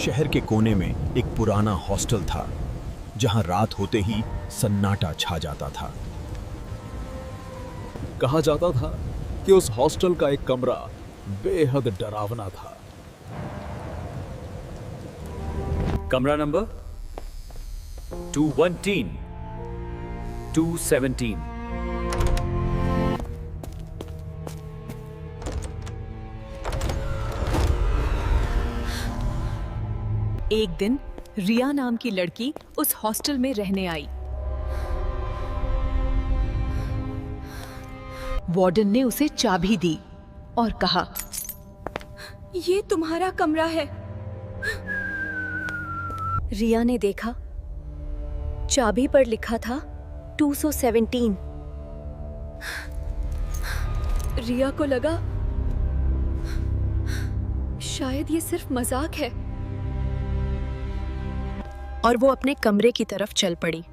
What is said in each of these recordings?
शहर के कोने में एक पुराना हॉस्टल था जहां रात होते ही सन्नाटा छा जाता था। कहा जाता था कि उस हॉस्टल का एक कमरा बेहद डरावना था। कमरा नंबर 217, 217। एक दिन रिया नाम की लड़की उस हॉस्टल में रहने आई। वार्डन ने उसे चाबी दी और कहा, ये तुम्हारा कमरा है। रिया ने देखा, चाबी पर लिखा था 217। रिया को लगा शायद ये सिर्फ मजाक है, और वो अपने कमरे की तरफ चल पड़ी।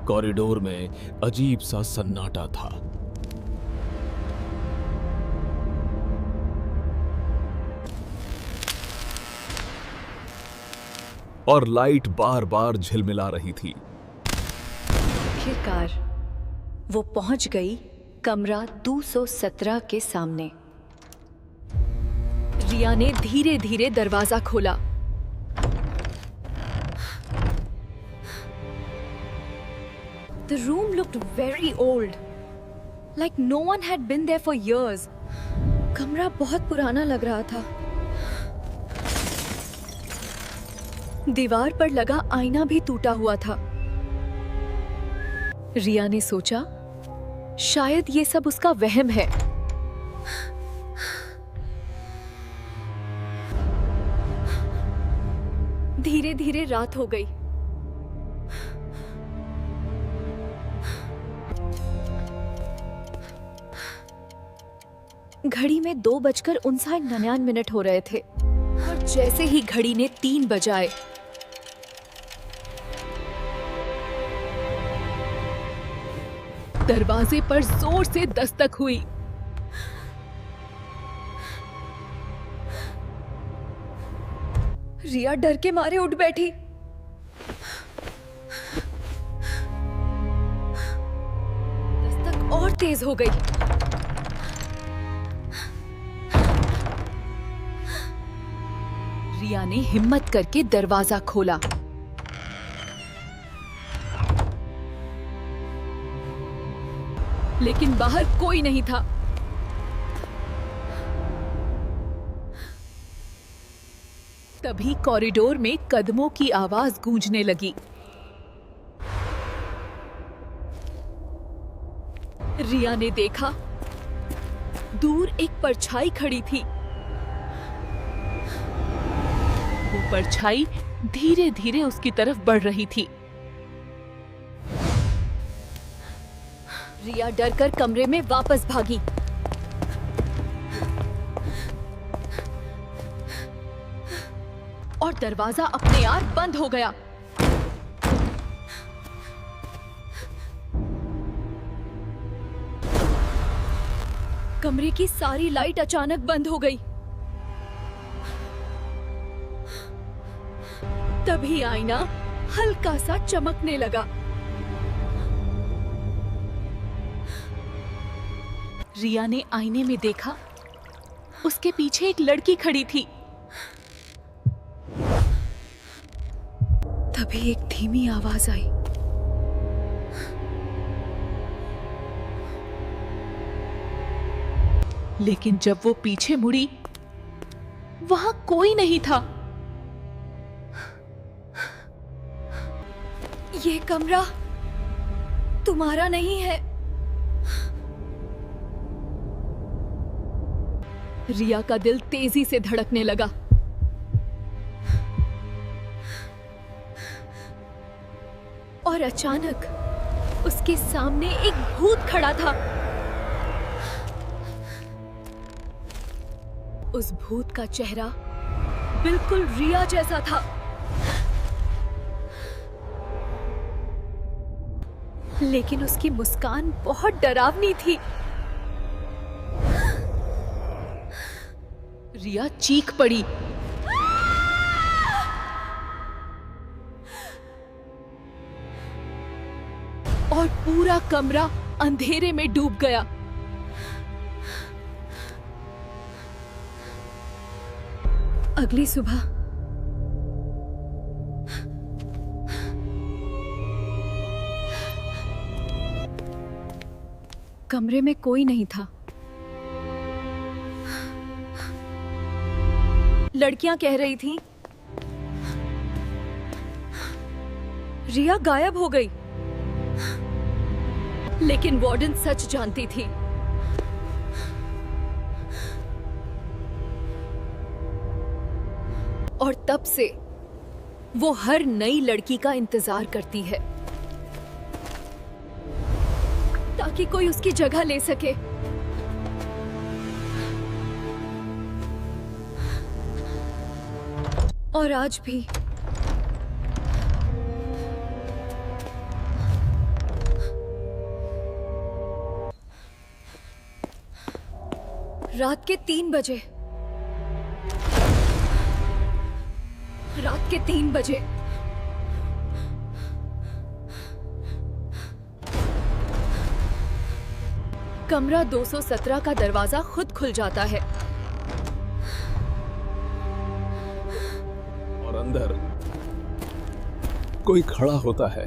कॉरिडोर में अजीब सा सन्नाटा था। और लाइट बार बार झिलमिला रही थी। आखिरकार वो पहुंच गई कमरा 217 के सामने। रिया ने धीरे धीरे दरवाजा खोला। The room looked very old, like no one had been there for years. कमरा बहुत पुराना लग रहा था। दीवार पर लगा आईना भी टूटा हुआ था। रिया ने सोचा, शायद ये सब उसका वहम है। धीरे धीरे रात हो गई। घड़ी में 2:59 हो रहे थे, और जैसे ही घड़ी ने 3 बजाए, दरवाजे पर जोर से दस्तक हुई। रिया डर के मारे उठ बैठी। दस्तक और तेज हो गई। रिया ने हिम्मत करके दरवाजा खोला। लेकिन बाहर कोई नहीं था। तभी कॉरिडोर में कदमों की आवाज गूंजने लगी। रिया ने देखा, दूर एक परछाई खड़ी थी। वो परछाई धीरे धीरे उसकी तरफ बढ़ रही थी। रिया डरकर कमरे में वापस भागी। और दरवाजा अपने आप बंद हो गया। कमरे की सारी लाइट अचानक बंद हो गई। तभी आईना हल्का सा चमकने लगा। रिया ने आईने में देखा, उसके पीछे एक लड़की खड़ी थी। तभी एक धीमी आवाज आई। लेकिन जब वो पीछे मुड़ी, वहां कोई नहीं था। ये कमरा तुम्हारा नहीं है। रिया का दिल तेजी से धड़कने लगा। और अचानक उसके सामने एक भूत खड़ा था। उस भूत का चेहरा बिल्कुल रिया जैसा था। लेकिन उसकी मुस्कान बहुत डरावनी थी। रिया चीख पड़ी और पूरा कमरा अंधेरे में डूब गया। अगली सुबह कमरे में कोई नहीं था। लड़कियां कह रही थीं, रिया गायब हो गई। लेकिन वार्डन सच जानती थी। और तब से वो हर नई लड़की का इंतजार करती है ताकि कोई उसकी जगह ले सके। और आज भी रात के 3 बजे, रात के 3 बजे कमरा 217 का दरवाजा खुद खुल जाता है और अंदर कोई खड़ा होता है।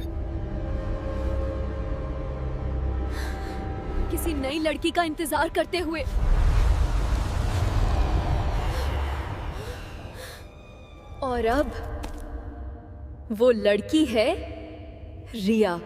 किसी नई लड़की का इंतजार करते हुए। और अब वो लड़की है रिया।